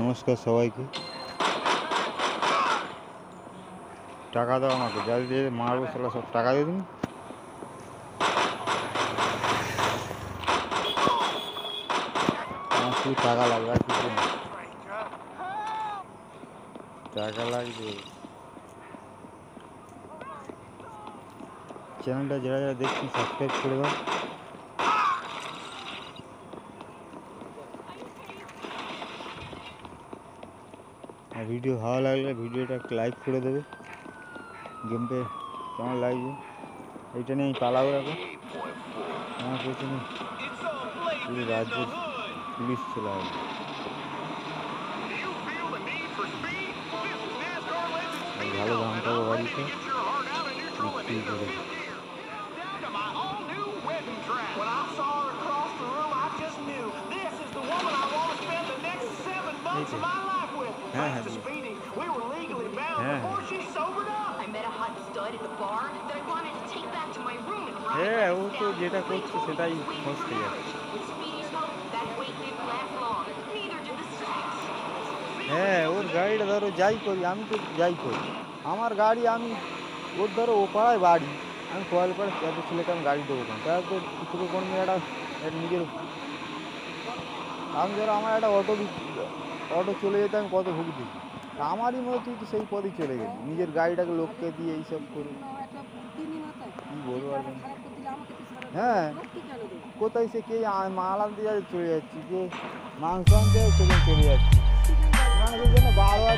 নমস্কার সবাইকে। টাকা দাও আমাকে, যা দিয়ে মারবো সালা সব টাকা দিয়ে দিন। আমার শুধু টাকা লাগবে, আর কিছু না। টাকা লাগবে। চ্যানেলটা যারা যারা দেখছি সাবস্ক্রাইব করে দাও। আর ভিডিও ভালো লাগলে ভিডিওটা একটা লাইক করে দেবে। গেমটা কেমন লাগছে এইটা নিয়ে আমি পালাবো এখন। আমার পেছনে পুরো রাজ্যের পুলিশ চলে আসবে। ভালো দাম পাবো গাড়িতে বিক্রি করে। হ্যাঁ হ্যাঁ হ্যাঁ হ্যাঁ, ও তো যেটা করছে সেটাই ফসতে যাচ্ছে। হ্যাঁ, ওর গাড়িটা ধরো যাই করি, আমি তো যাই করি আমার গাড়ি, আমি ওর ধরো ও পাড়ায় বাড়ি, আমি কয়েল পাড়ে এত ছেলেকে আমি গাড়ি দেবো কেন? তার তো কিছু কোনো একটা নিজের, আমি ধরো আমার একটা অটো চলে যেতে আমি কত ভুগছি, আমারই মতো তুই তো সেই পথেই চলে গেলি, নিজের গাড়িটাকে লোককে দিয়ে এইসব করে কী বলবো আর। হ্যাঁ, কোথায় সে কে মাল আনতে যাচ্ছে চলে যাচ্ছি, যে মাংস আনতে সেদিন চলে যাচ্ছি, মানে সেই জন্য বারবার